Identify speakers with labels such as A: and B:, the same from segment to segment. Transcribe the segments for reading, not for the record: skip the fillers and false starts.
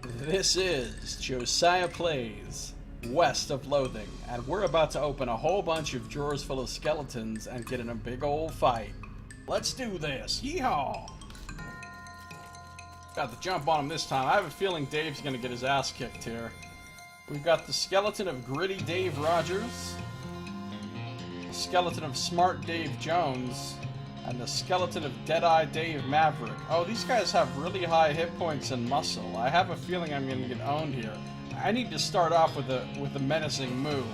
A: This is Josiah Plays West of Loathing, and we're about to open a whole bunch of drawers full of skeletons and get in a big old fight. Let's do this! Yeehaw! Got the jump on him this time. I have a feeling Dave's gonna get his ass kicked here. We've got the skeleton of Gritty Dave Rogers, the skeleton of Smart Dave Jones, and the skeleton of Deadeye Dave Maverick. Oh, these guys have really high hit points and muscle. I have a feeling I'm gonna get owned here. I need to start off with a menacing move.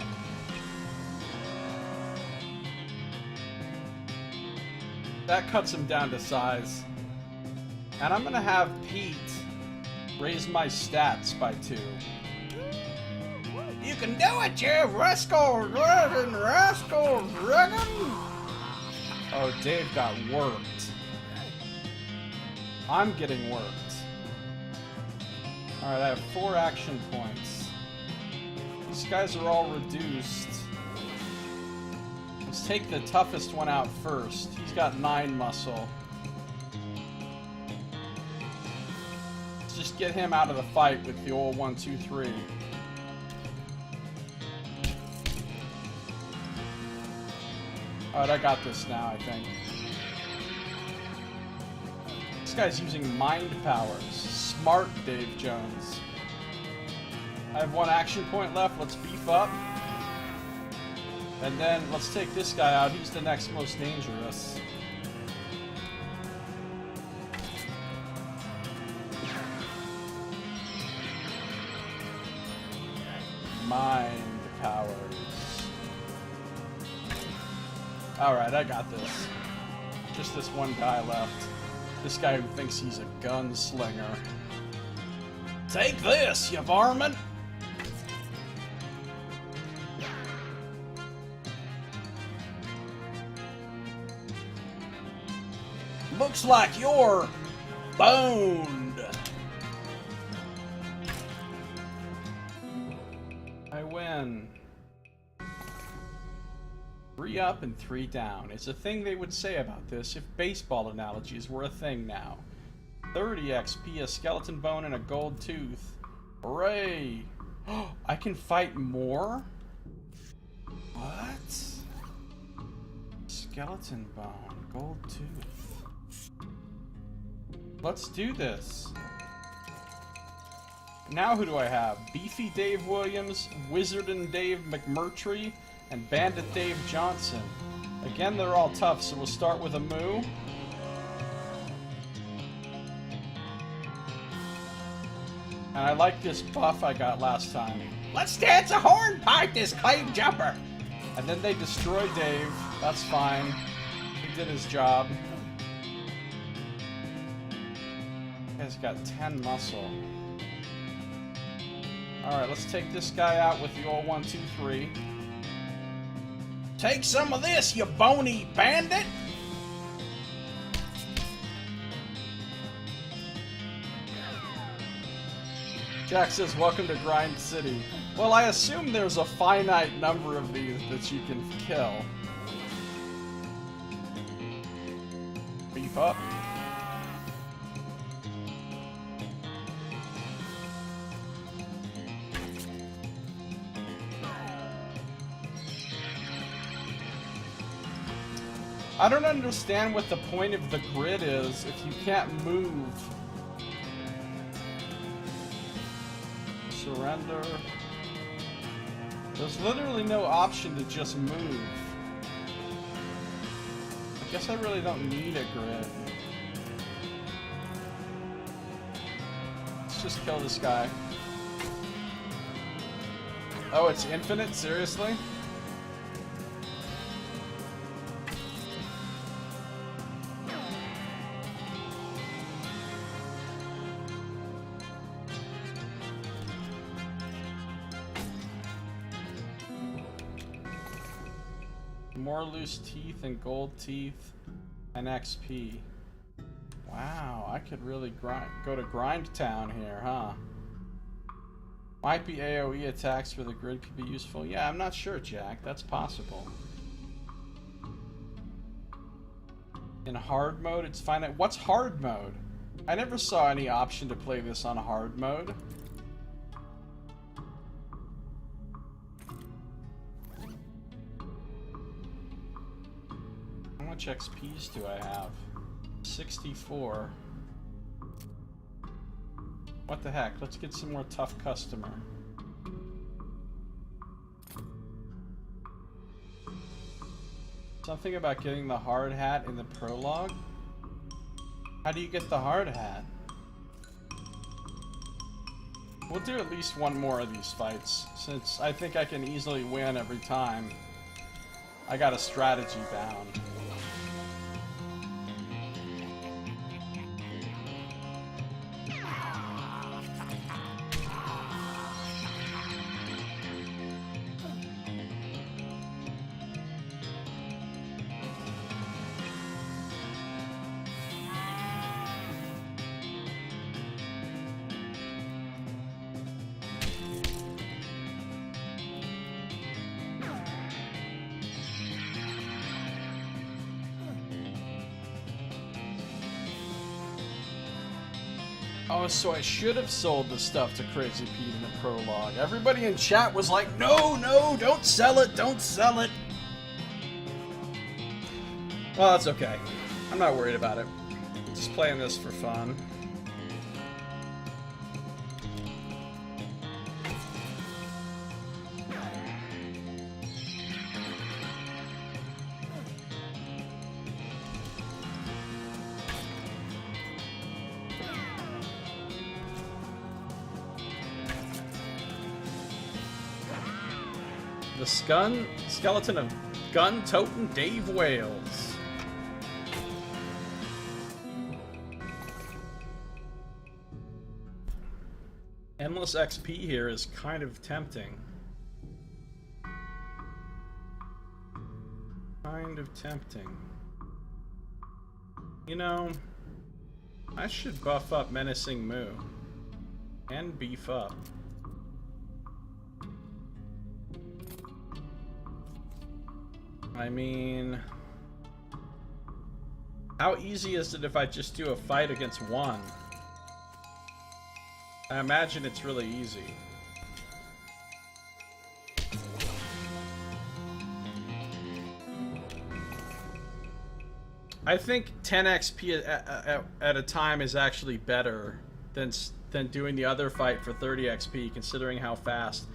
A: That cuts him down to size. And I'm gonna have Pete raise my stats by 2. You can do it, you rascal dragon, rascal dragon! Oh, Dave got worked. I'm getting worked. Alright, I have 4 action points. These guys are all reduced. Let's take the toughest one out first. He's got 9 muscle. Let's just get him out of the fight with the old 1, 2, 3. Alright, I got this now, I think. This guy's using mind powers. Smart Dave Jones. I have 1 action point left. Let's beef up. And then let's take this guy out. He's the next most dangerous. Mind powers. Alright, I got this. Just this one guy left. This guy who thinks he's a gunslinger. Take this, you varmint! Looks like you're boned. I win. 3 up and 3 down. It's a thing they would say about this if baseball analogies were a thing now. 30 XP, a skeleton bone, and a gold tooth. Hooray! I can fight more? What? Skeleton bone, gold tooth. Let's do this. Now who do I have? Beefy Dave Williams, Wizardin Dave McMurtry, and Bandit Dave Johnson. Again, they're all tough, so we'll start with a moo. And I like this buff I got last time. Let's dance a hornpipe, this claim jumper! And then they destroy Dave. That's fine. He did his job. This guy's got 10 muscle. Alright, let's take this guy out with the old 1, 2, 3. Take some of this, you bony bandit! Jack says, welcome to Grind City. Well, I assume there's a finite number of these that you can kill. Beef up. I don't understand what the point of the grid is if you can't move. Surrender. There's literally no option to just move. I guess I really don't need a grid. Let's just kill this guy. Oh, it's infinite? Seriously? More loose teeth and gold teeth and XP. Wow, I could really go to Grind Town here, huh? Might be AoE attacks for the grid could be useful. Yeah, I'm not sure, Jack. That's possible. In hard mode, it's fine. What's hard mode? I never saw any option to play this on hard mode. much XPs do I have? 64. What the heck? Let's get some more tough customer. Something about getting the hard hat in the prologue? How do you get the hard hat? We'll do at least one more of these fights, since I think I can easily win every time. I got a strategy down. Oh, so I should have sold the stuff to Crazy Pete in the prologue. Everybody in chat was like, no, no, don't sell it, don't sell it. Well, that's okay. I'm not worried about it. I'm just playing this for fun. The skeleton of gun-toting Dave Wales. Endless XP here is kind of tempting. You know, I should buff up Menacing Moo. And beef up. I mean, how easy is it if I just do a fight against one? I imagine it's really easy. I think 10 XP at a time is actually better than doing the other fight for 30 XP, considering how fast.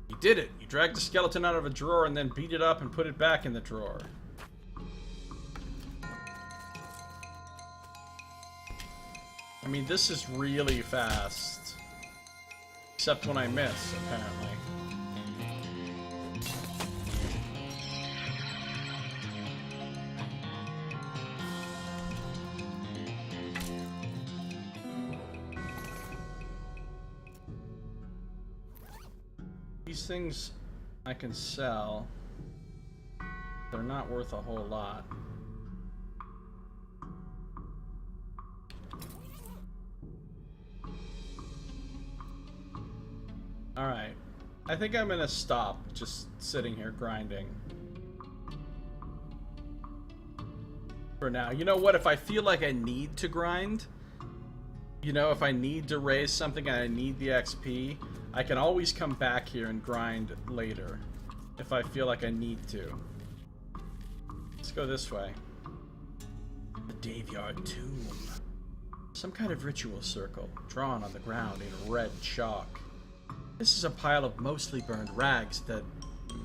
A: You did it! You dragged the skeleton out of a drawer and then beat it up and put it back in the drawer. I mean, this is really fast. Except when I miss, apparently. These things I can sell. They're not worth a whole lot. Alright. I think I'm gonna stop just sitting here grinding. For now. You know what? If I feel like I need to grind, you know, if I need to raise something and I need the XP, I can always come back here and grind later, if I feel like I need to. Let's go this way. The Daveyard Tomb. Some kind of ritual circle, drawn on the ground in red chalk. This is a pile of mostly burned rags that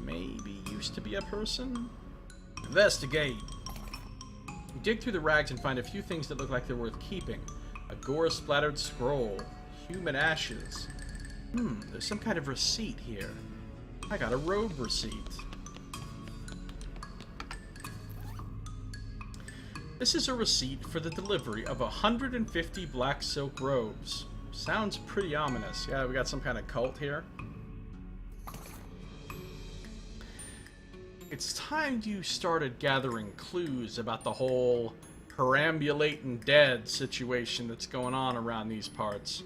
A: maybe used to be a person? Investigate! You dig through the rags and find a few things that look like they're worth keeping. A gore-splattered scroll, human ashes. There's some kind of receipt here. I got a robe receipt. This is a receipt for the delivery of 150 black silk robes. Sounds pretty ominous. Yeah, we got some kind of cult here. It's time you started gathering clues about the whole perambulating dead situation that's going on around these parts.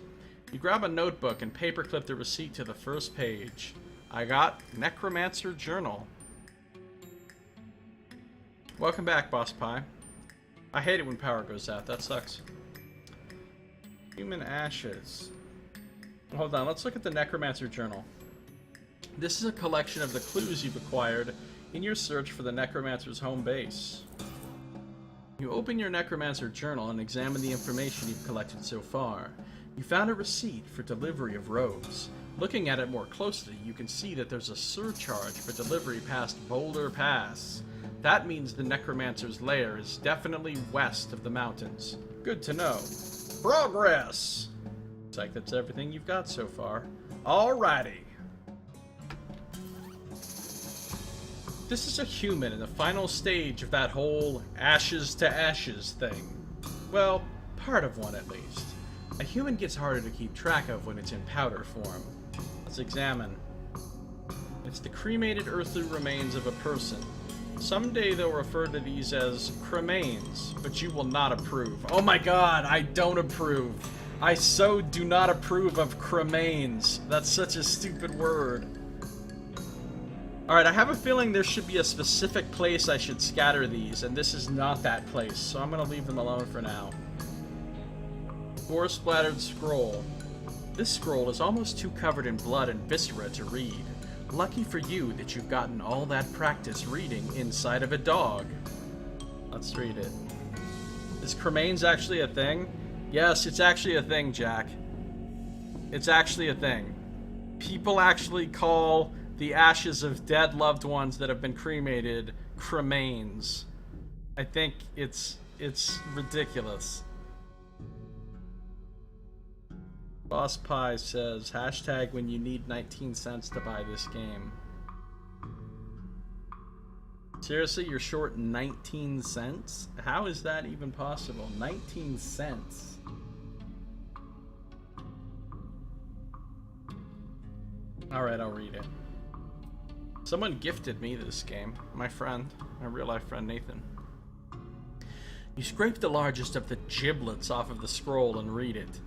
A: You grab a notebook and paperclip the receipt to the first page. I got Necromancer Journal. Welcome back, Boss Pie. I hate it when power goes out. That sucks. Human ashes. Hold on, let's look at the Necromancer Journal. This is a collection of the clues you've acquired in your search for the Necromancer's home base. You open your Necromancer journal and examine the information you've collected so far. You found a receipt for delivery of robes. Looking at it more closely, you can see that there's a surcharge for delivery past Boulder Pass. That means the Necromancer's lair is definitely west of the mountains. Good to know. Progress! Looks like that's everything you've got so far. Alrighty. This is a human in the final stage of that whole ashes to ashes thing. Well, part of one at least. A human gets harder to keep track of when it's in powder form. Let's examine. It's the cremated earthly remains of a person. Someday they'll refer to these as cremains, but you will not approve. Oh my god, I don't approve. I so do not approve of cremains. That's such a stupid word. Alright, I have a feeling there should be a specific place I should scatter these, and this is not that place, so I'm gonna leave them alone for now. Gore-splattered scroll. This scroll is almost too covered in blood and viscera to read. Lucky for you that you've gotten all that practice reading inside of a dog. Let's read it. Is cremains actually a thing? Yes, it's actually a thing, Jack. It's actually a thing. People actually call the ashes of dead loved ones that have been cremated cremains. I think it's ridiculous. Boss Pie says, hashtag when you need 19 cents to buy this game. Seriously, you're short 19 cents? How is that even possible? 19 cents. Alright, I'll read it. Someone gifted me this game. My friend. My real-life friend, Nathan. You scrape the largest of the giblets off of the scroll and read it.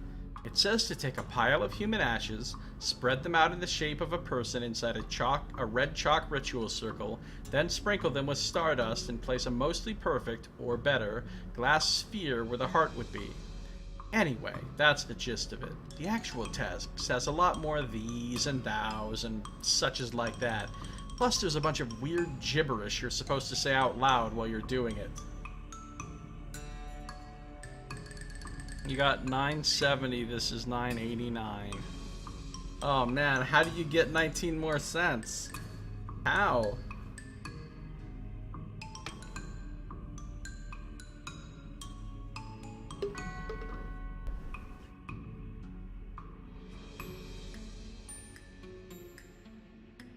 A: It says to take a pile of human ashes, spread them out in the shape of a person inside a red chalk ritual circle, then sprinkle them with stardust and place a mostly perfect, or better, glass sphere where the heart would be. Anyway, that's the gist of it. The actual text has a lot more these and thous and suches like that. Plus there's a bunch of weird gibberish you're supposed to say out loud while you're doing it. You got 970, this is 989. Oh man, how do you get 19 more cents? How?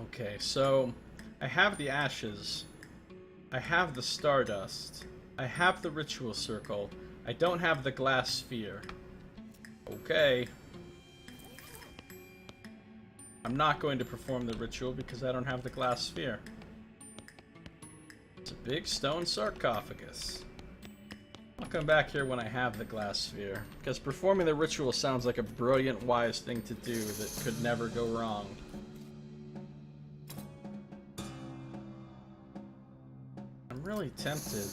A: Okay, so I have the ashes. I have the stardust. I have the ritual circle. I don't have the glass sphere. Okay. I'm not going to perform the ritual because I don't have the glass sphere. It's a big stone sarcophagus. I'll come back here when I have the glass sphere, because performing the ritual sounds like a brilliant, wise thing to do that could never go wrong. I'm really tempted.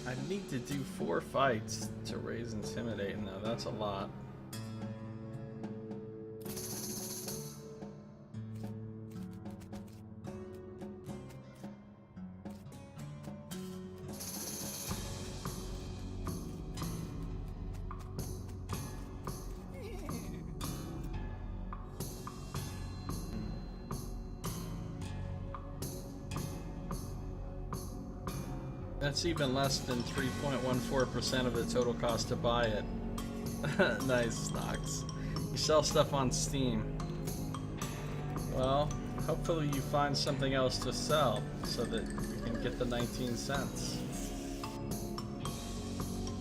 A: I need to do 4 fights to raise Intimidate. No, that's a lot. That's even less than 3.14% of the total cost to buy it. Nice, Nox. You sell stuff on Steam. Well, hopefully you find something else to sell so that you can get the 19 cents.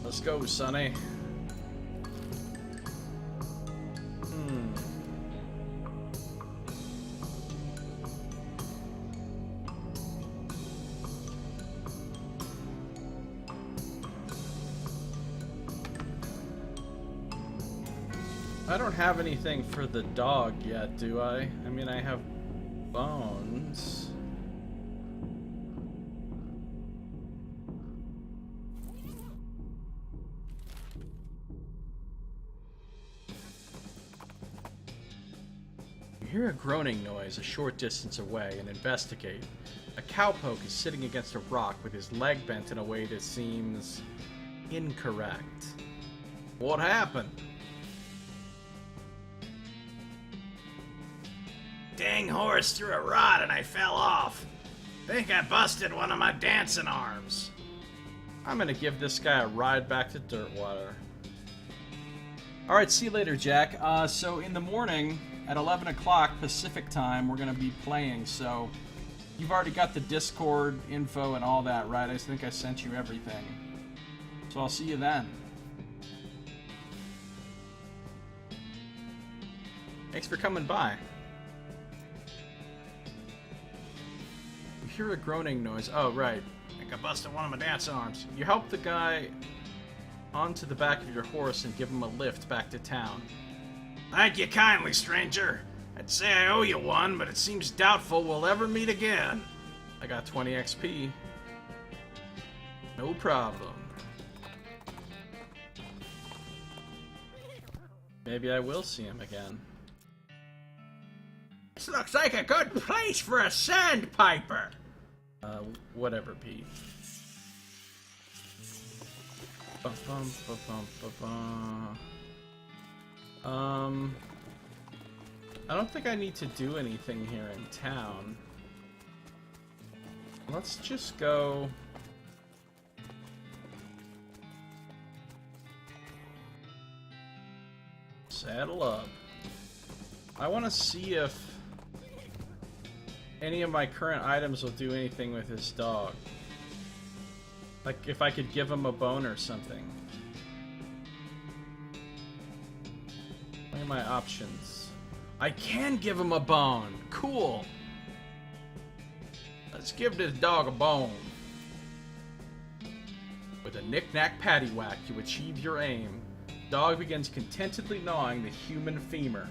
A: Let's go, Sonny. I don't have anything for the dog yet, do I? I mean, I have bones. hear a groaning noise a short distance away and investigate. A cowpoke is sitting against a rock with his leg bent in a way that seems incorrect. What happened?
B: Dang horse threw a rod and I fell off. Think I busted one of my dancing arms.
A: I'm gonna give this guy a ride back to Dirtwater. Alright, see you later, Jack. So in the morning, at 11 o'clock Pacific time, we're gonna be playing, so you've already got the Discord info and all that, right? I think I sent you everything. So I'll see you then. Thanks for coming by. You hear a groaning noise. Oh, right.
B: Think I busted one of my dancing arms.
A: You help the guy onto the back of your horse and give him a lift back to town.
B: Thank you kindly, stranger. I'd say I owe you one, but it seems doubtful we'll ever meet again.
A: I got 20 XP. No problem. Maybe I will see him again.
B: This looks like a good place for a sandpiper.
A: Whatever, Pete. I don't think I need to do anything here in town. Let's just go... saddle up. I want to see if any of my current items will do anything with this dog. Like, if I could give him a bone or something. What are my options? I can give him a bone! Cool! Let's give this dog a bone. With a knick-knack paddywhack, you achieve your aim. Dog begins contentedly gnawing the human femur.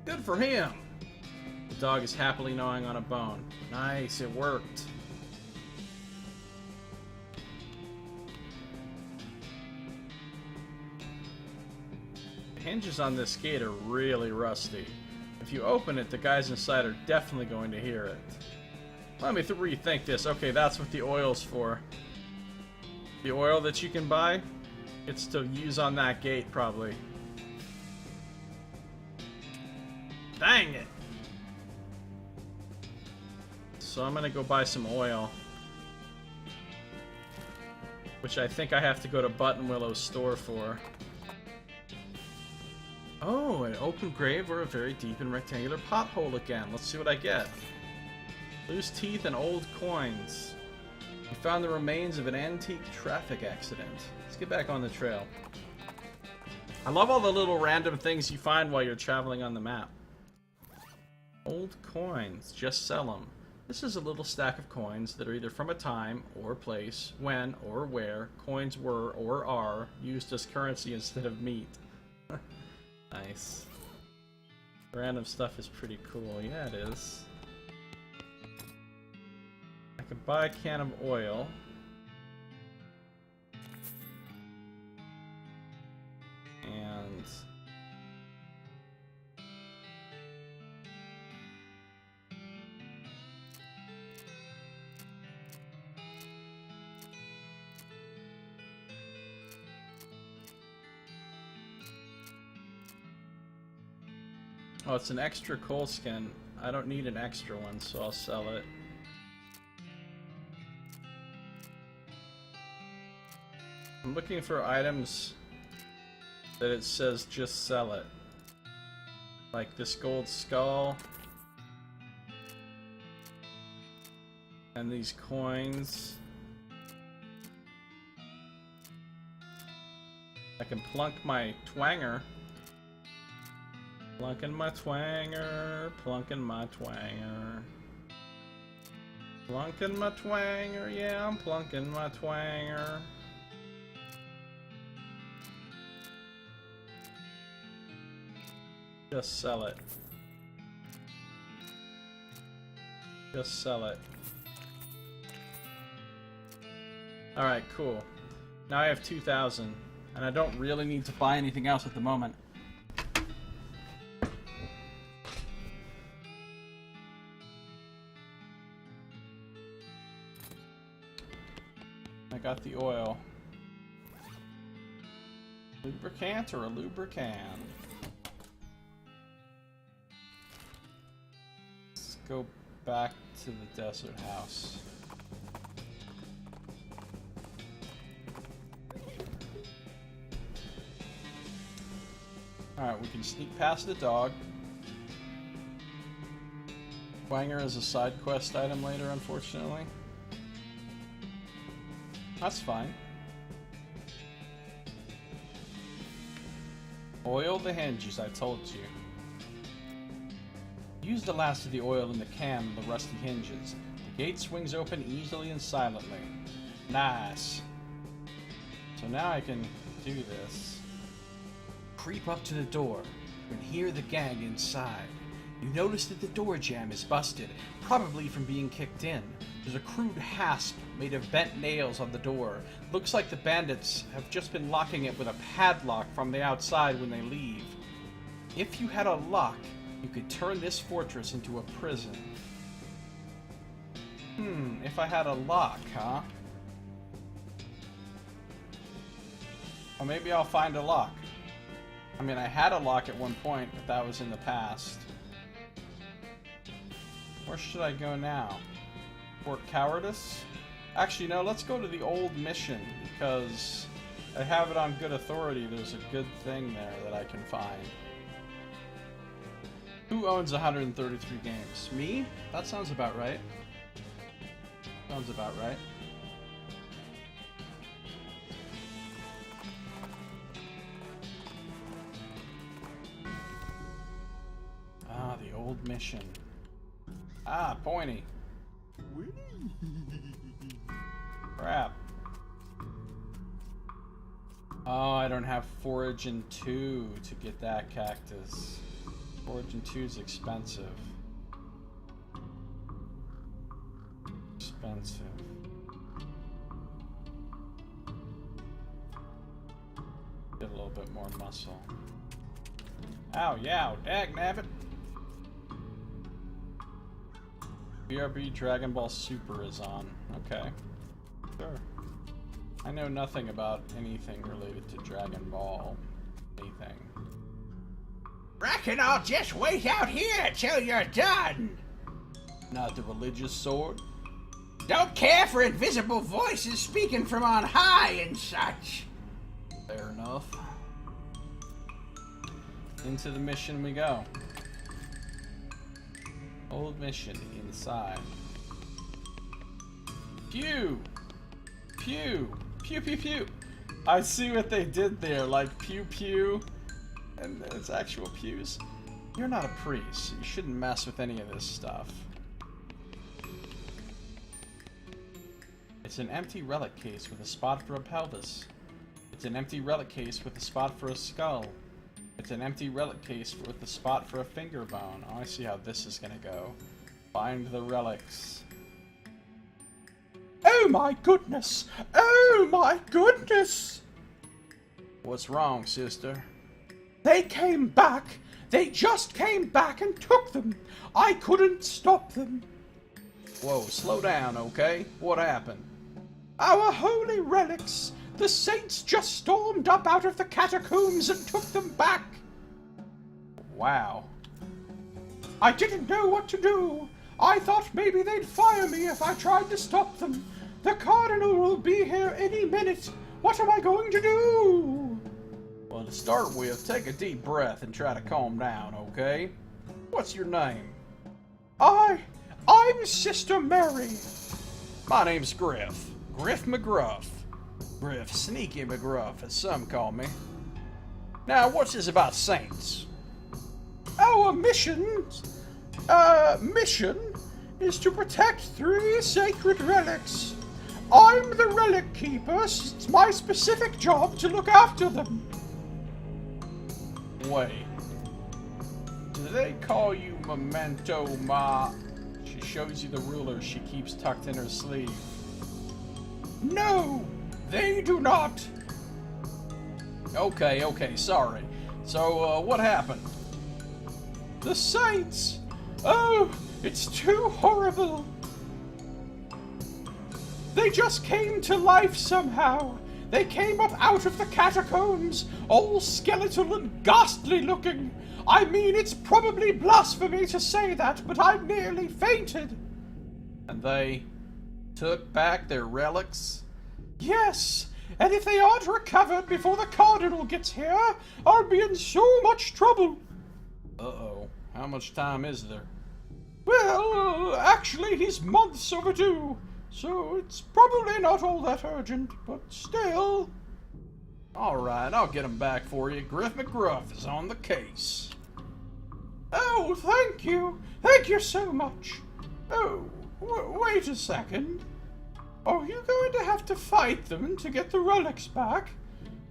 A: Good for him! The dog is happily gnawing on a bone. Nice, it worked. The hinges on this gate are really rusty. If you open it, the guys inside are definitely going to hear it. Let me rethink this. Okay, that's what the oil's for. The oil that you can buy, it's to use on that gate, probably.
B: Dang it.
A: So I'm gonna go buy some oil. Which I think I have to go to Buttonwillow's store for. Oh, an open grave or a very deep and rectangular pothole again. Let's see what I get. Loose teeth and old coins. We found the remains of an antique traffic accident. Let's get back on the trail. I love all the little random things you find while you're traveling on the map. Old coins. Just sell them. This is a little stack of coins that are either from a time or place, when or where coins were or are used as currency instead of meat. Nice. Random stuff is pretty cool. Yeah, it is. I could buy a can of oil. And... oh, it's an extra coal skin. I don't need an extra one, so I'll sell it. I'm looking for items that it says just sell it. Like this gold skull. And these coins. I can plunk my twanger. Plunking my twanger, plunking my twanger. Plunking my twanger, yeah, I'm plunking my twanger. Just sell it. Just sell it. Alright, cool. Now I have 2,000, and I don't really need to buy anything else at the moment. I got the oil. Lubricant or a lubricant? Let's go back to the desert house. Alright, we can sneak past the dog. Quanger is a side quest item later, unfortunately. That's fine. Oil the hinges, I told you. Use the last of the oil in the can on the rusty hinges. The gate swings open easily and silently. Nice. So now I can do this. Creep up to the door and hear the gang inside. You notice that the door jamb is busted, probably from being kicked in. There's a crude hasp made of bent nails on the door. Looks like the bandits have just been locking it with a padlock from the outside when they leave. If you had a lock, you could turn this fortress into a prison. If I had a lock, huh? Or maybe I'll find a lock. I mean, I had a lock at one point, but that was in the past. Where should I go now? Fort Cowardice? Actually, no, let's go to the old mission, because I have it on good authority. There's a good thing there that I can find. Who owns 133 games? Me? That sounds about right. Sounds about right. Ah, the old mission. Ah, pointy. Crap. Oh, I don't have Forage 2 to get that cactus. Forage 2 is expensive. Expensive. Get a little bit more muscle. Ow, yow, dagnabbit. BRB Dragon Ball Super is on. Okay. Sure. I know nothing about anything related to Dragon Ball. Anything.
B: Reckon I'll just wait out here till you're done.
A: Not the religious sword?
B: Don't care for invisible voices speaking from on high and such.
A: Fair enough. Into the mission we go. Old mission inside. Pew! Pew! Pew pew pew! I see what they did there, like pew pew, and it's actual pews. You're not a priest, you shouldn't mess with any of this stuff. It's an empty relic case with a spot for a pelvis. It's an empty relic case with a spot for a skull. It's an empty relic case with a spot for a finger bone. Oh, I see how this is gonna go. Find the relics. Oh my goodness! Oh my goodness! What's wrong, sister? They came back! They just came back and took them! I couldn't stop them! Whoa, slow down, okay? What happened? Our holy relics! The saints just stormed up out of the catacombs and took them back! Wow. I didn't know what to do. I thought maybe they'd fire me if I tried to stop them. The Cardinal will be here any minute. What am I going to do? Well, to start with, take a deep breath and try to calm down, okay? What's your name? I'm Sister Mary. My name's Griff. Griff McGruff. Griff Sneaky McGruff, as some call me. Now, what's this about saints? Our mission is to protect 3 sacred relics. I'm the relic keeper. It's my specific job to look after them. Wait. Do they call you Memento Ma? She shows you the ruler she keeps tucked in her sleeve. No, they do not. Okay, sorry. So, what happened? The saints! Oh, it's too horrible! They just came to life somehow. They came up out of the catacombs, all skeletal and ghastly looking. I mean, it's probably blasphemy to say that, but I nearly fainted. And they took back their relics? Yes, and if they aren't recovered before the Cardinal gets here, I'll be in so much trouble. Uh-oh. How much time is there? Well, actually, he's months overdue, so it's probably not all that urgent, but still. Alright, I'll get him back for you. Griff McGruff is on the case. Oh, thank you. Thank you so much. Oh, wait a second. Are you going to have to fight them to get the relics back?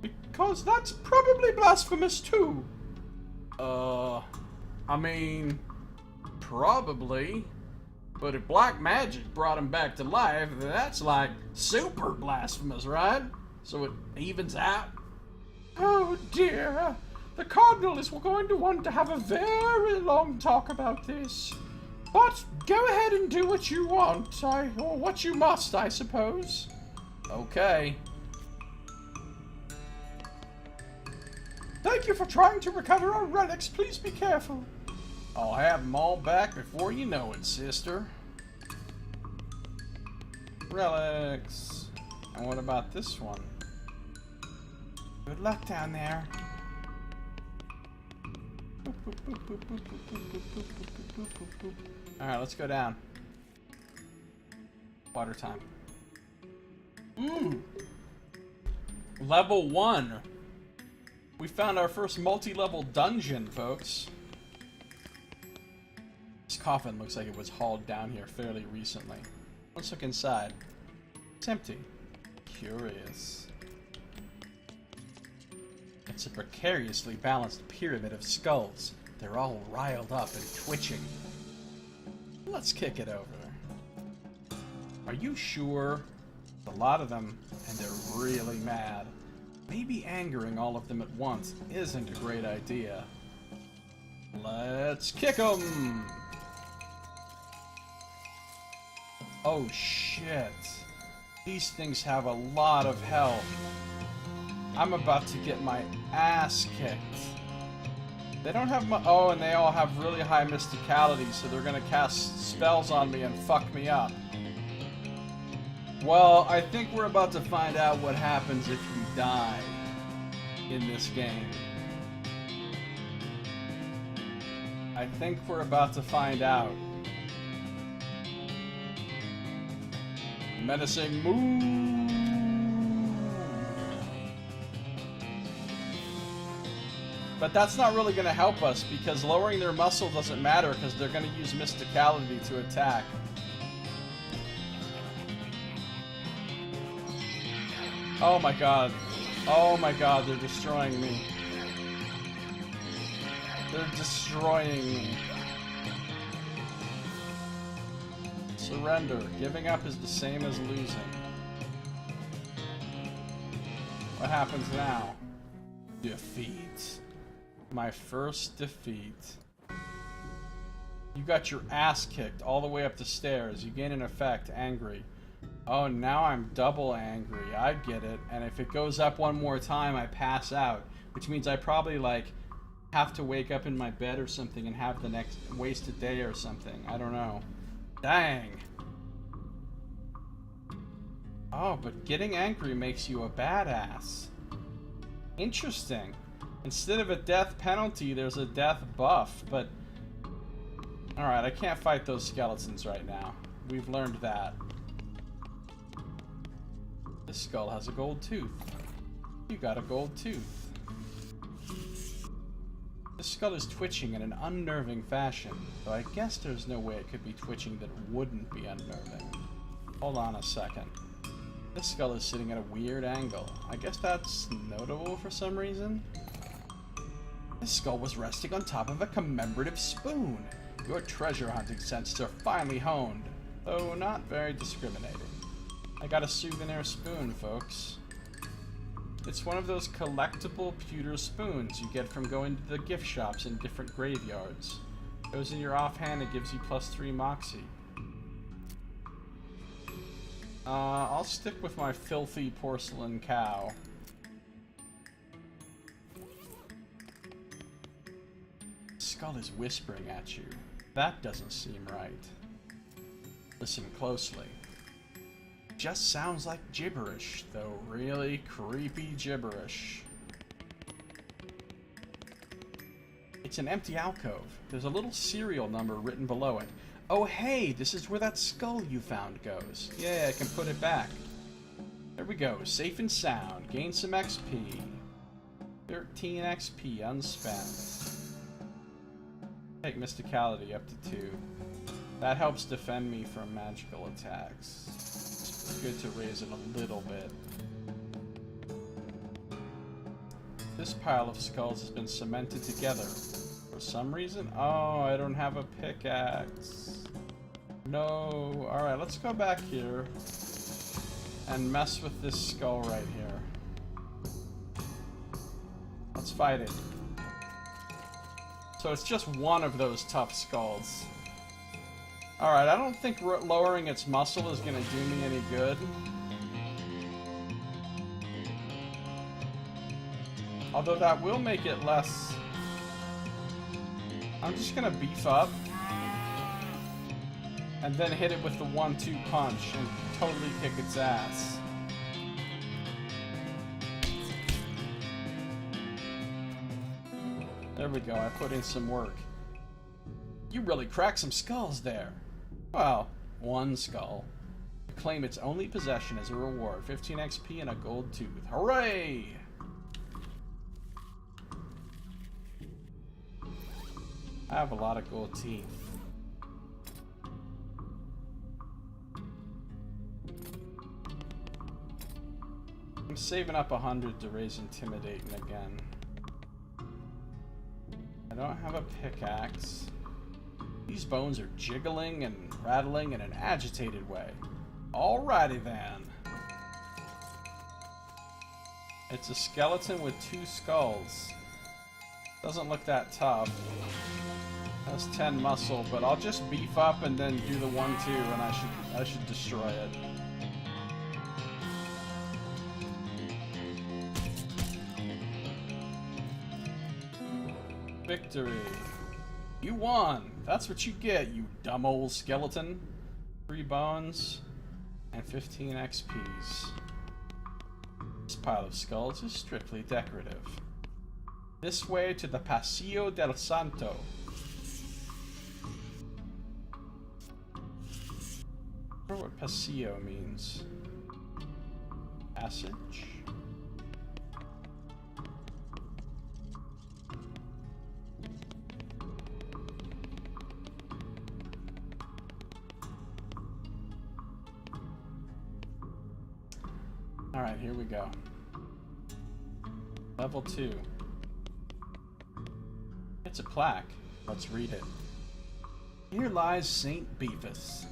A: Because that's probably blasphemous too. I mean, probably. But if black magic brought him back to life, then that's like super blasphemous, right? So it evens out. Oh dear. The Cardinal is going to want to have a very long talk about this. But go ahead and do what you want, or what you must, I suppose. Okay. Thank you for trying to recover our relics. Please be careful. I'll have them all back before you know it, sister. Relics. And what about this one? Good luck down there. Alright, let's go down. Water time. Level 1. We found our first multi-level dungeon, folks. This coffin looks like it was hauled down here fairly recently. Let's look inside. It's empty. Curious. It's a precariously balanced pyramid of skulls. They're all riled up and twitching. Let's kick it over. Are you sure? A lot of them, and they're really mad. Maybe angering all of them at once isn't a great idea. Let's kick them! Oh shit. These things have a lot of health. I'm about to get my ass kicked. They don't have my— oh, and they all have really high mysticality, so they're gonna cast spells on me and fuck me up. Well, I think we're about to find out what happens if you die in this game. I think we're about to find out. Menacing move! But that's not really going to help us, because lowering their muscle doesn't matter, because they're going to use mysticality to attack. Oh my god. Oh my god, they're destroying me. They're destroying me. Surrender. Giving up is the same as losing. What happens now? Defeat. My first defeat. You got your ass kicked all the way up the stairs. You gain an effect, angry. Oh, now I'm double angry. I get it. And if it goes up one more time, I pass out. Which means I probably, like, have to wake up in my bed or something and have the next wasted day or something. I don't know. Dang. Oh, but getting angry makes you a badass. Interesting. Instead of a death penalty, there's a death buff, but... Alright, I can't fight those skeletons right now. We've learned that. This skull has a gold tooth. You got a gold tooth. This skull is twitching in an unnerving fashion, though I guess there's no way it could be twitching that wouldn't be unnerving. Hold on a second. This skull is sitting at a weird angle. I guess that's notable for some reason. This skull was resting on top of a commemorative spoon. Your treasure hunting senses are finely honed, though not very discriminating. I got a souvenir spoon, folks. It's one of those collectible pewter spoons you get from going to the gift shops in different graveyards. Goes in your offhand, it gives you +3 moxie. I'll stick with my filthy porcelain cow. Skull is whispering at you. That doesn't seem right. Listen closely. Just sounds like gibberish, though really creepy gibberish. It's an empty alcove. There's a little serial number written below it. Oh hey, this is where that skull you found goes. Yeah, I can put it back. There we go, safe and sound. Gain some XP. 13 XP unspent. Take mysticality up to 2. That helps defend me from magical attacks. It's good to raise it a little bit. This pile of skulls has been cemented together. For some reason? Oh, I don't have a pickaxe. No. Alright, let's go back here and mess with this skull right here. Let's fight it. So it's just one of those tough skulls. Alright, I don't think lowering its muscle is going to do me any good. Although that will make it less... I'm just going to beef up. And then hit it with the 1-2 punch and totally kick its ass. There we go, I put in some work. You really cracked some skulls there. Well, one skull. Claim its only possession as a reward. 15 XP and a gold tooth. Hooray! I have a lot of gold teeth. I'm saving up 100 to raise Intimidating again. I don't have a pickaxe. These bones are jiggling and rattling in an agitated way. Alrighty then. It's a skeleton with 2 skulls. Doesn't look that tough. Has 10 muscle, but I'll just beef up and then do the 1-2 and I should destroy it. Victory. You won! That's what you get, you dumb old skeleton. 3 bones and 15 XPs. This pile of skulls is strictly decorative. This way to the Paseo del Santo. I wonder what Paseo means. Passage? Alright, here we go. Level 2. It's a plaque. Let's read it. Here lies Saint Beefus.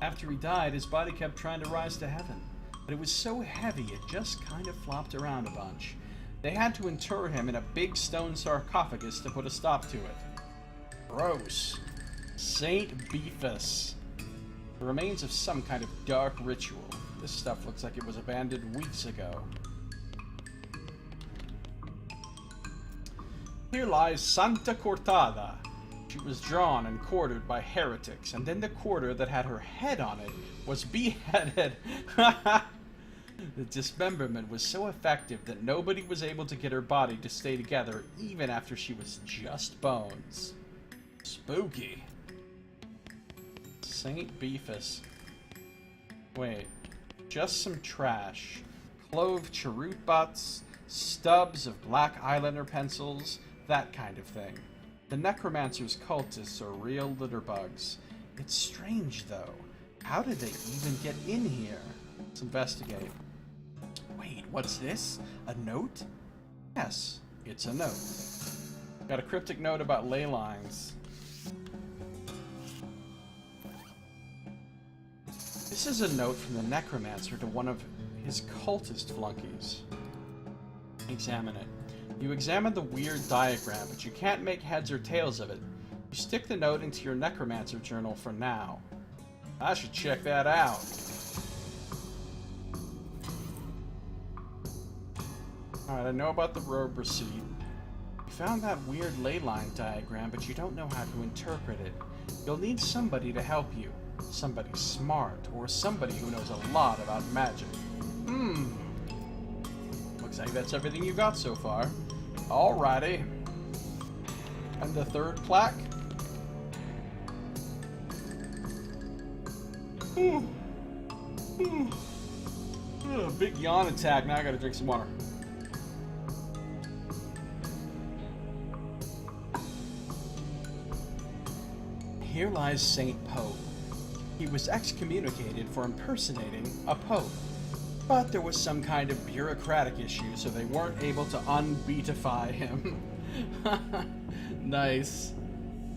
A: After he died, his body kept trying to rise to heaven, but it was so heavy it just kind of flopped around a bunch. They had to inter him in a big stone sarcophagus to put a stop to it. Gross. Saint Beefus. The remains of some kind of dark ritual. This stuff looks like it was abandoned weeks ago. Here lies Santa Cortada. She was drawn and quartered by heretics, and then the quarter that had her head on it was beheaded. The dismemberment was so effective that nobody was able to get her body to stay together even after she was just bones. Spooky. Saint Beefus. Wait. Just some trash. Clove cheroot butts, stubs of black eyeliner pencils, that kind of thing. The necromancer's cultists are real litterbugs. It's strange, though. How did they even get in here? Let's investigate. Wait, what's this? A note? Yes, it's a note. Got a cryptic note about ley lines. This is a note from the necromancer to one of his cultist flunkies. Examine it. You examine the weird diagram, but you can't make heads or tails of it. You stick the note into your necromancer journal for now. I should check that out. Alright, I know about the road receipt. You found that weird ley line diagram, but you don't know how to interpret it. You'll need somebody to help you. Somebody smart, or somebody who knows a lot about magic. Looks like that's everything you got so far. Alrighty. And the third plaque? Big yawn attack. Now I gotta drink some water. Here lies Saint Pope. He was excommunicated for impersonating a pope. But there was some kind of bureaucratic issue, so they weren't able to unbeatify him. Nice.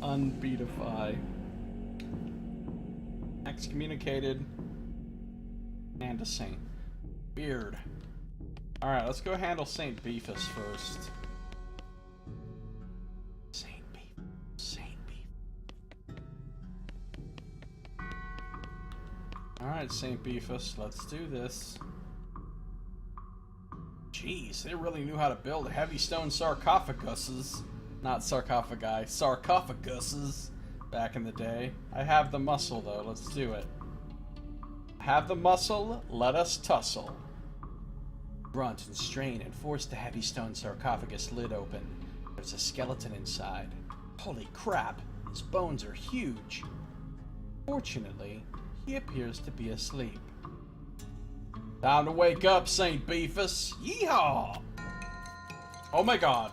A: Unbeatify. Excommunicated. And a saint. Weird. Alright, let's go handle Saint Beefus first. Saint Beefus. Saint Beefus. Alright, Saint Beefus, let's do this. Jeez, they really knew how to build heavy stone sarcophaguses. Not sarcophagi, sarcophaguses back in the day. I have the muscle though, let's do it. Have the muscle, let us tussle. Grunt and strain and force the heavy stone sarcophagus lid open. There's a skeleton inside. Holy crap, his bones are huge. Fortunately, he appears to be asleep. Time to wake up, Saint Beefus. Yeehaw! Oh my god.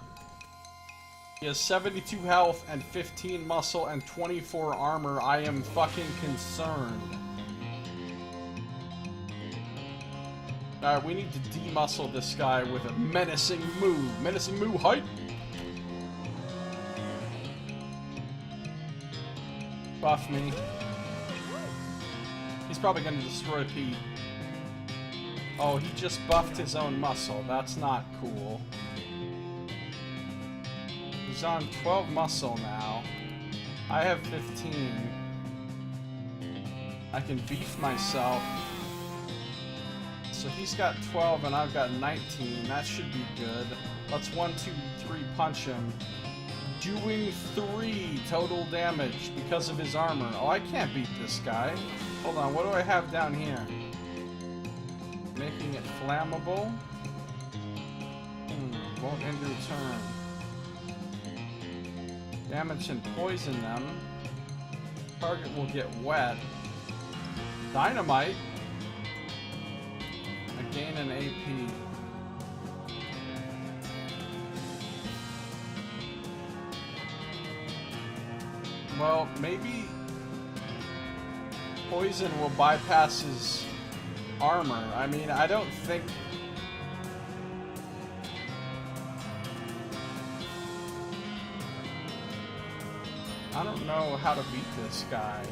A: He has 72 health and 15 muscle and 24 armor. I am fucking concerned. Alright, we need to de-muscle this guy with a menacing move. Menacing move, height! Buff me. He's probably gonna destroy Pete. Oh, he just buffed his own muscle. That's not cool. He's on 12 muscle now. I have 15. I can beef myself. So he's got 12 and I've got 19. That should be good. Let's 1, 2, 3 punch him. Doing 3 total damage because of his armor. Oh, I can't beat this guy. Hold on, what do I have down here? Making it flammable. Won't end your turn. Damage and poison them. Target will get wet. Dynamite. I gain an AP. Well, maybe poison will bypass his armor. I mean, I don't think... I don't know how to beat this guy.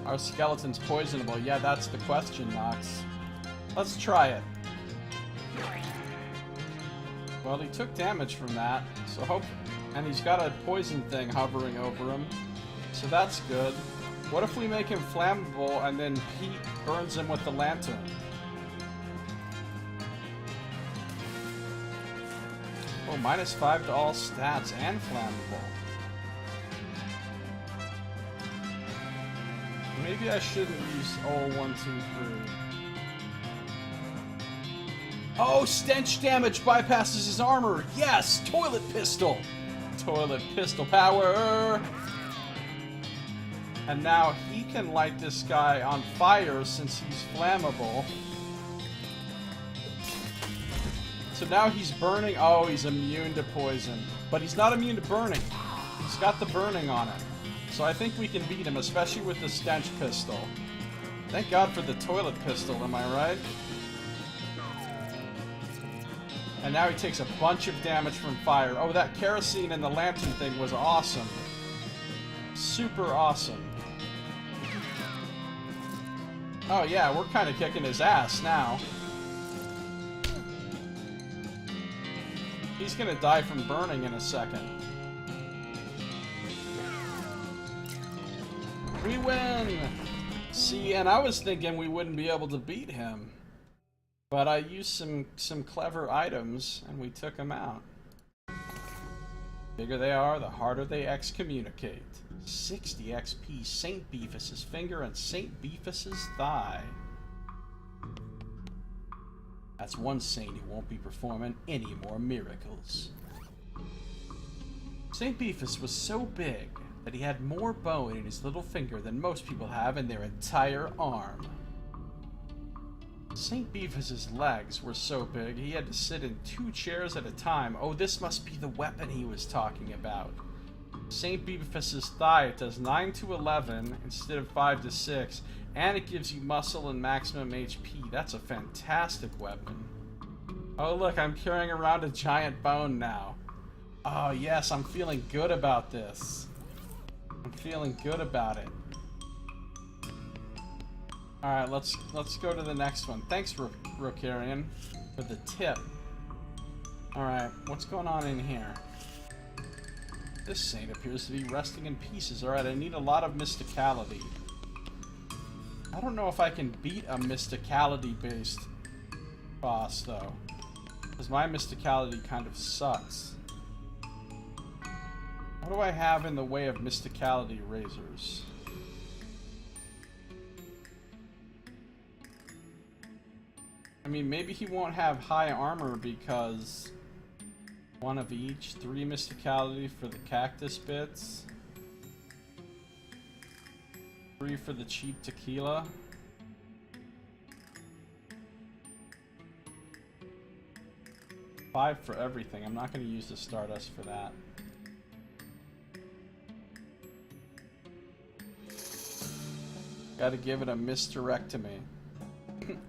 A: Our skeleton's poisonable. Yeah, that's the question, Nox. Let's try it. Well, he took damage from that, so hope... And he's got a poison thing hovering over him, so that's good. What if we make him flammable and then Pete burns him with the lantern? Oh, -5 to all stats and flammable. Maybe I shouldn't use 1, 2, 3. Oh, stench damage bypasses his armor. Yes, toilet pistol. Toilet pistol power. And now he can light this guy on fire since he's flammable. So now he's burning. Oh, he's immune to poison. But he's not immune to burning. He's got the burning on him. So I think we can beat him, especially with the stench pistol. Thank God for the toilet pistol, am I right? And now he takes a bunch of damage from fire. Oh, that kerosene and the lantern thing was awesome. Super awesome. Oh yeah, we're kind of kicking his ass now. He's gonna die from burning in a second. We win! See, and I was thinking we wouldn't be able to beat him. But I used some clever items, and we took him out. The bigger they are, the harder they excommunicate. 60 XP, St. Beefus's finger and St. Beefus's thigh. That's one saint who won't be performing any more miracles. St. Beefus was so big that he had more bone in his little finger than most people have in their entire arm. St. Beefus's legs were so big he had to sit in 2 chairs at a time. Oh, this must be the weapon he was talking about. St. Beefus's thigh, it does 9 to 11 instead of 5 to 6, and it gives you muscle and maximum HP. That's a fantastic weapon. Oh look, I'm carrying around a giant bone now. Oh yes, I'm feeling good about this. I'm feeling good about it. Alright, let's go to the next one. Thanks, Rokarian, for the tip. Alright, what's going on in here? This saint appears to be resting in pieces. Alright, I need a lot of mysticality. I don't know if I can beat a mysticality-based boss, though. Because my mysticality kind of sucks. What do I have in the way of mysticality razors? I mean, maybe he won't have high armor because one of each. 3 mysticality for the cactus bits. 3 for the cheap tequila. $5 for everything. I'm not going to use the Stardust for that. Gotta give it a mysterectomy.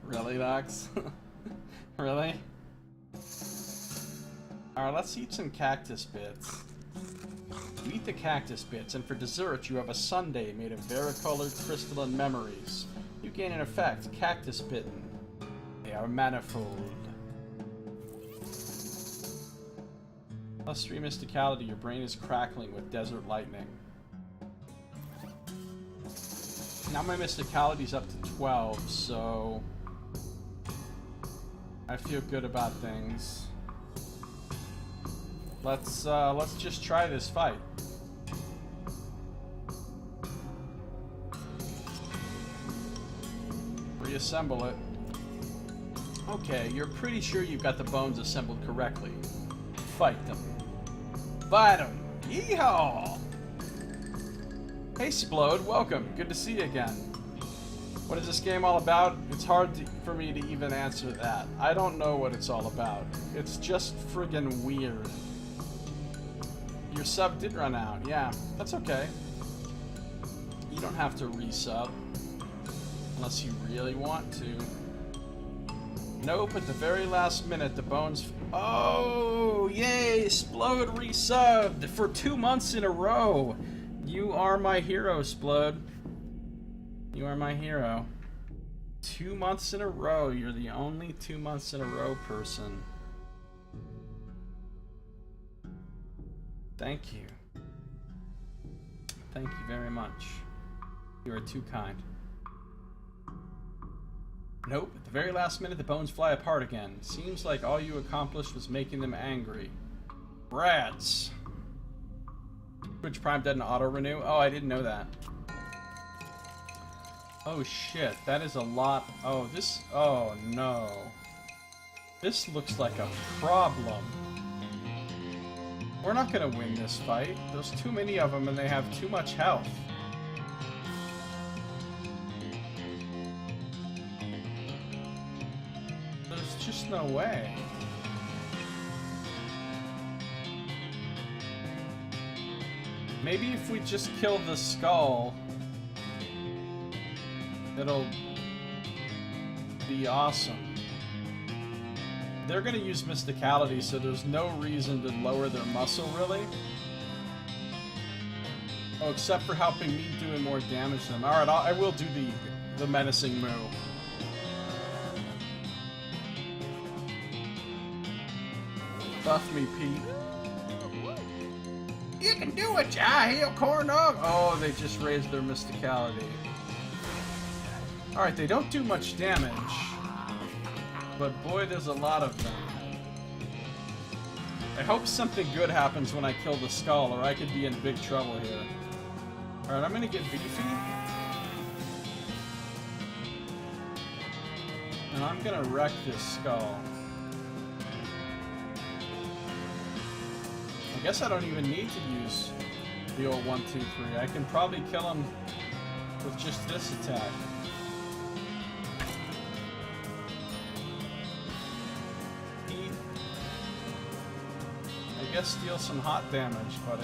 A: Really, Nox? Really? Alright, let's eat some cactus bits. You eat the cactus bits, and for dessert you have a sundae made of varicolored crystalline memories. You gain an effect, cactus bitten. They are manifold. Plus 3 mysticality, your brain is crackling with desert lightning. Now my mysticality's up to 12, so I feel good about things. Let's just try this fight. Reassemble it. Okay, you're pretty sure you've got the bones assembled correctly. Fight them. Fight them! Yeehaw! Hey Splode, welcome. Good to see you again. What is this game all about? It's hard for me to even answer that. I don't know what it's all about. It's just friggin' weird. Your sub did run out. Yeah, that's okay. You don't have to resub. Unless you really want to. Nope, at the very last minute, the bones... Oh, yay! Splode resubbed for 2 months in a row. You are my hero, Splode. You are my hero. 2 months in a row. You're the only 2 months in a row person. Thank you. Thank you very much. You are too kind. Nope, at the very last minute the bones fly apart again. Seems like all you accomplished was making them angry. Rats! Twitch Prime doesn't auto-renew? Oh, I didn't know that. Oh shit, that is a lot. Oh, this... Oh no. This looks like a problem. We're not gonna win this fight. There's too many of them and they have too much health. There's just no way. Maybe if we just kill the skull, it'll be awesome. They're gonna use mysticality, so there's no reason to lower their muscle, really. Oh, except for helping me doing more damage to them. Alright, I will do the menacing move. Buff me, Pete.
B: can do it, you high-heel corn dog.
A: Oh, they just raised their mysticality. Alright, they don't do much damage. But boy, there's a lot of them. I hope something good happens when I kill the skull, or I could be in big trouble here. Alright, I'm gonna get beefy. And I'm gonna wreck this skull. I guess I don't even need to use the old 1, 2, 3. I can probably kill him with just this attack. I guess deal some hot damage, buddy.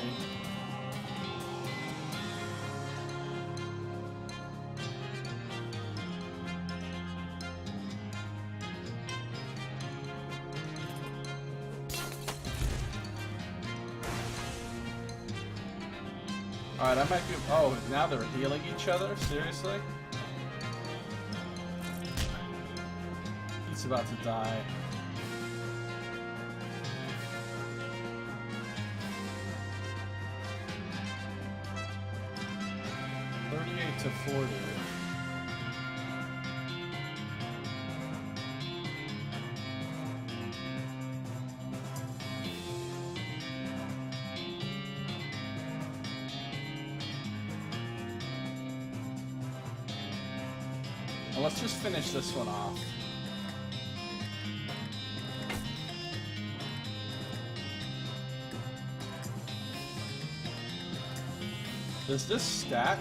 A: Alright, I might do... Oh, now they're healing each other? Seriously? He's about to die. To 40. Well, let's just finish this one off. Does this stack?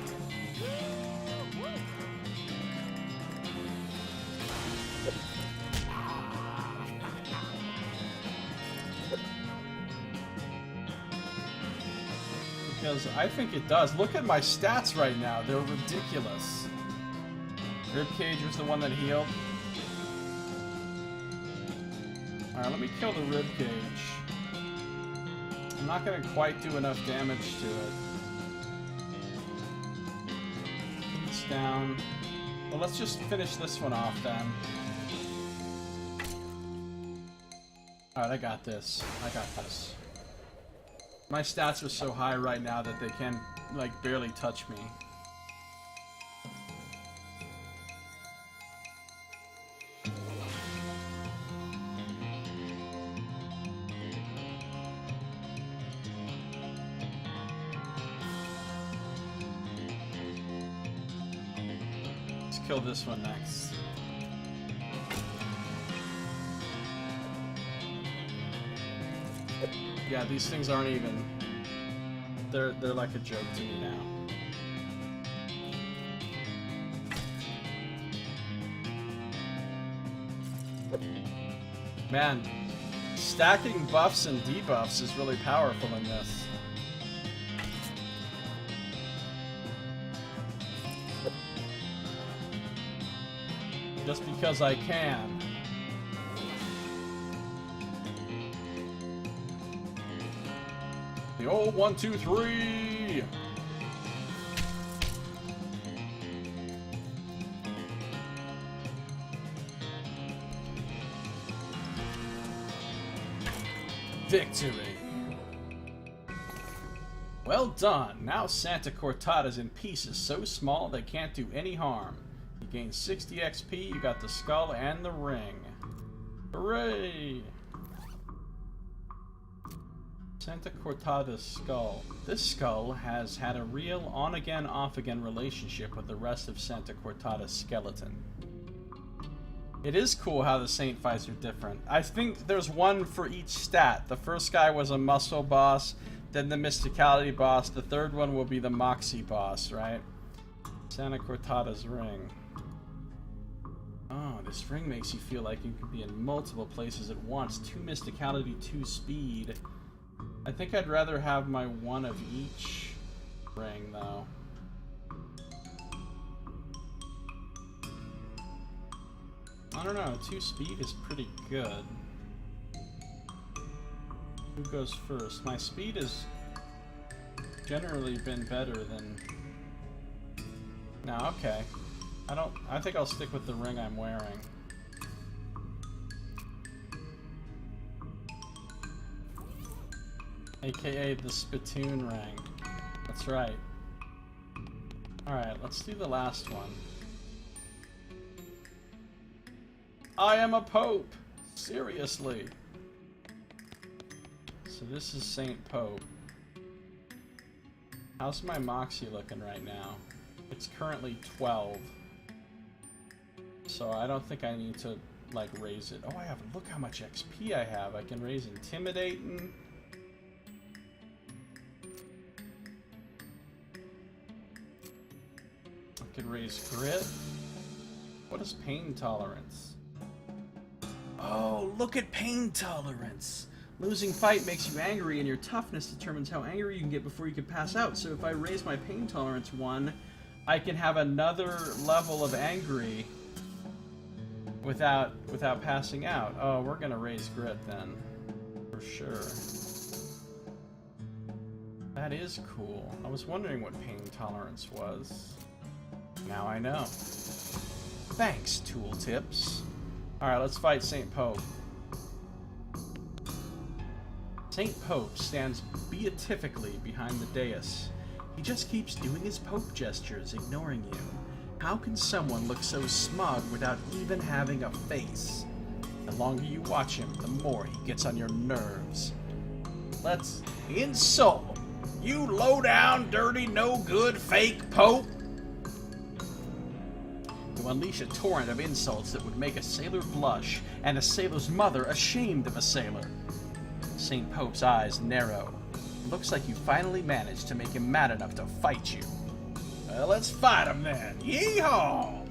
A: Because I think it does. Look at my stats right now. They're ridiculous. Ribcage was the one that healed. Alright, let me kill the ribcage. I'm not going to quite do enough damage to it. It's down. Well, let's just finish this one off then. Alright, I got this. I got this. My stats are so high right now that they can, like, barely touch me. Let's kill this one next. Yeah, these things aren't even... They're like a joke to me now. Man, stacking buffs and debuffs is really powerful in this. Just because I can. The old 1, 2, 3. Victory. Well done. Now Santa Cortada's in pieces so small they can't do any harm. You gain 60 XP, you got the skull and the ring. Hooray! Santa Cortada's skull. This skull has had a real on-again, off-again relationship with the rest of Santa Cortada's skeleton. It is cool how the Saint fights are different. I think there's one for each stat. The first guy was a muscle boss, then the mysticality boss. The third one will be the moxie boss, right? Santa Cortada's ring. Oh, this ring makes you feel like you can be in multiple places at once. 2 mysticality, 2 speed. I think I'd rather have my one of each ring, though. I don't know, 2 speed is pretty good. Who goes first? My speed has generally been better than... No, okay. I think I'll stick with the ring I'm wearing. AKA the spittoon ring. That's right. Alright, let's do the last one. I am a pope! Seriously! So this is Saint Pope. How's my Moxie looking right now? It's currently 12. So I don't think I need to, like, raise it. Oh, I have, look how much XP I have. I can raise Intimidating. I can raise Grit. What is Pain Tolerance? Oh, look at Pain Tolerance! Losing fight makes you angry, and your toughness determines how angry you can get before you can pass out. So if I raise my Pain Tolerance 1, I can have another level of angry without passing out. Oh, we're gonna raise Grit then, for sure. That is cool. I was wondering what Pain Tolerance was. Now I know. Thanks, tooltips. Alright, let's fight Saint Pope. Saint Pope stands beatifically behind the dais. He just keeps doing his Pope gestures, ignoring you. How can someone look so smug without even having a face? The longer you watch him, the more he gets on your nerves. Let's insult! You low-down, dirty, no-good, fake Pope! You unleash a torrent of insults that would make a sailor blush, and a sailor's mother ashamed of a sailor. Saint Pope's eyes narrow. It looks like you finally managed to make him mad enough to fight you. Well, let's fight him then. Yeehaw!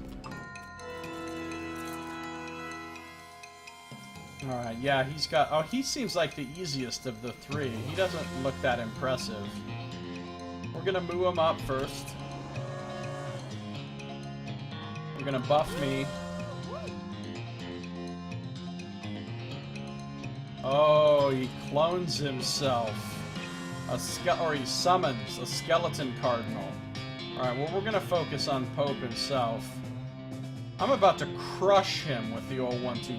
A: Alright, yeah, he's got... Oh, he seems like the easiest of the three. He doesn't look that impressive. We're gonna move him up first. We're gonna buff me. Oh, he clones himself. Or he summons a skeleton cardinal. Alright, well, we're gonna focus on Pope himself. I'm about to crush him with the old 1, 2, 3.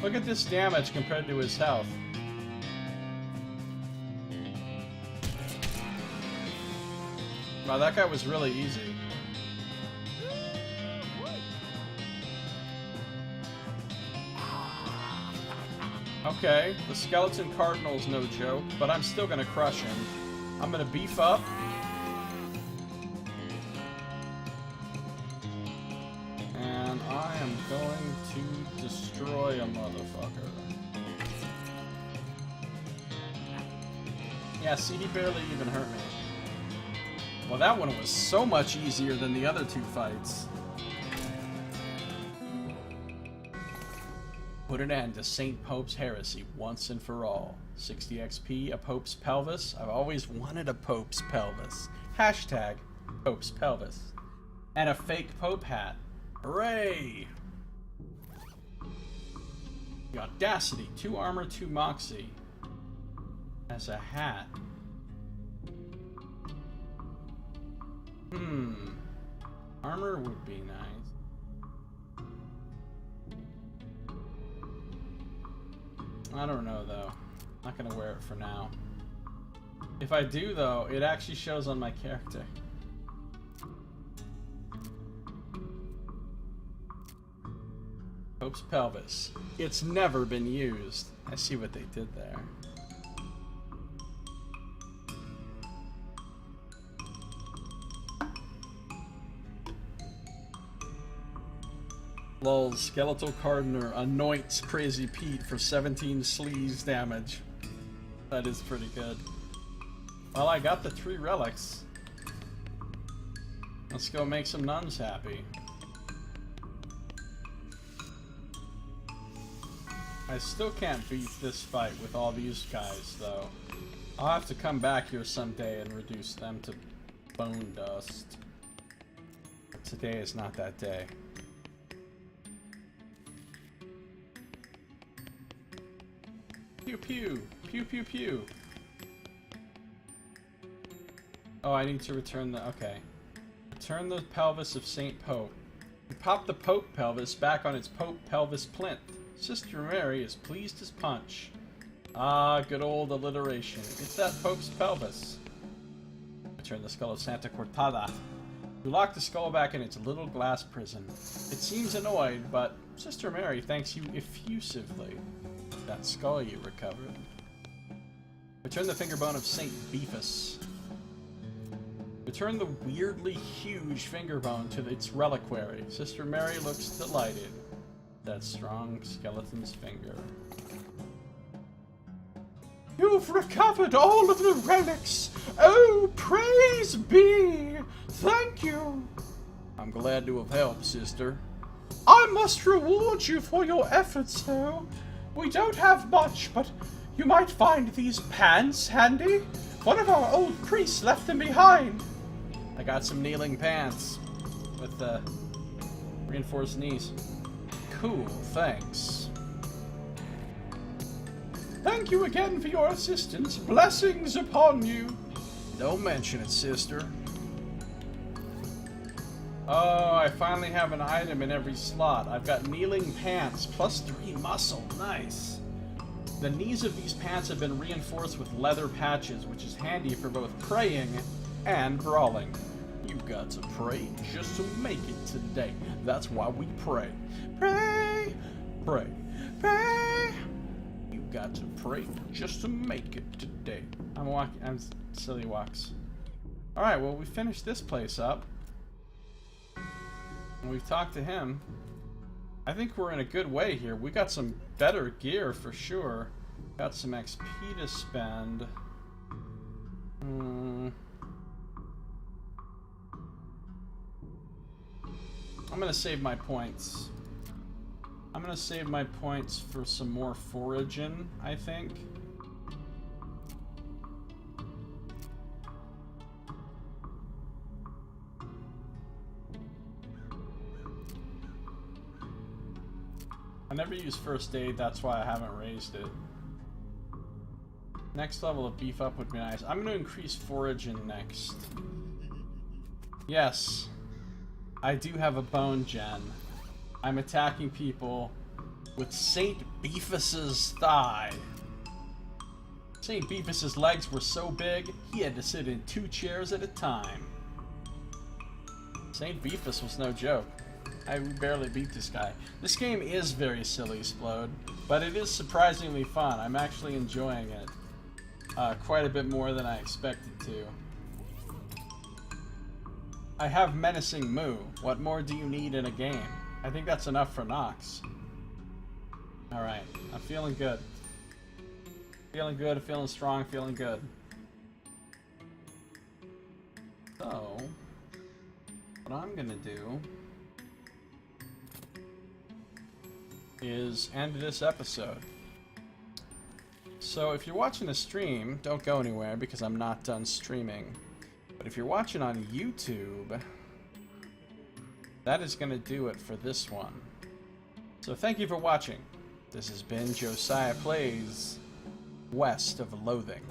A: Look at this damage compared to his health. Wow, that guy was really easy. Okay, the skeleton cardinal's no joke, but I'm still gonna crush him. I'm gonna beef up. And I am going to destroy a motherfucker. Yeah, see, he barely even hurt me. Well, that one was so much easier than the other two fights. Put an end to Saint Pope's heresy once and for all. 60 XP, a Pope's pelvis. I've always wanted a Pope's pelvis. Hashtag Pope's pelvis. And a fake Pope hat. Hooray! The audacity. 2 armor, 2 moxie. As a hat. Armor would be nice. I don't know, though. Not gonna wear it for now. If I do, though, it actually shows on my character. Pope's pelvis. It's never been used. I see what they did there. Lol, Skeletal Cardinal anoints Crazy Pete for 17 sleaze damage. That is pretty good. Well, I got the 3 relics. Let's go make some nuns happy. I still can't beat this fight with all these guys, though. I'll have to come back here someday and reduce them to bone dust. But today is not that day. Pew pew! Pew pew pew! Oh, I need to return the... okay. Return the pelvis of Saint Pope. You pop the Pope pelvis back on its Pope pelvis plinth. Sister Mary is pleased as punch. Ah, good old alliteration. It's that Pope's pelvis. Return the skull of Santa Cortada. You lock the skull back in its little glass prison. It seems annoyed, but Sister Mary thanks you effusively. That skull you recovered. Return the finger bone of Saint Beefus. Return the weirdly huge finger bone to its reliquary. Sister Mary looks delighted. That strong skeleton's finger. You've recovered all of the relics! Oh, praise be! Thank you! I'm glad to have helped, sister. I must reward you for your efforts, though. We don't have much, but you might find these pants handy. One of our old priests left them behind. I got some kneeling pants with reinforced knees. Cool, thanks. Thank you again for your assistance. Blessings upon you. Don't mention it, sister. Oh, I finally have an item in every slot. I've got kneeling pants, plus 3 muscle. Nice. The knees of these pants have been reinforced with leather patches, which is handy for both praying and brawling. You got to pray just to make it today. That's why we pray. Pray, pray, pray. You got to pray just to make it today. I'm silly walks. Alright, well, we finished this place up. And we've talked to him. I think we're in a good way here. We got some better gear for sure. Got some XP to spend. I'm gonna save my points. I'm gonna save my points for some more foraging, I think. I never use first aid, that's why I haven't raised it. Next level of beef up would be nice. I'm gonna increase foraging next. Yes. I do have a bone gen. I'm attacking people with Saint Beefus's thigh. Saint Beefus's legs were so big, he had to sit in 2 chairs at a time. Saint Beefus was no joke. I barely beat this guy. This game is very silly, Splode, but it is surprisingly fun. I'm actually enjoying it quite a bit more than I expected to. I have Menacing Moo. What more do you need in a game? I think that's enough for Nox. Alright, I'm feeling good. Feeling good, feeling strong, feeling good. So, what I'm gonna do is end this episode. So if you're watching the stream, don't go anywhere because I'm not done streaming. But if you're watching on YouTube, that is going to do it for this one. So thank you for watching. This has been Josiah Plays West of Loathing.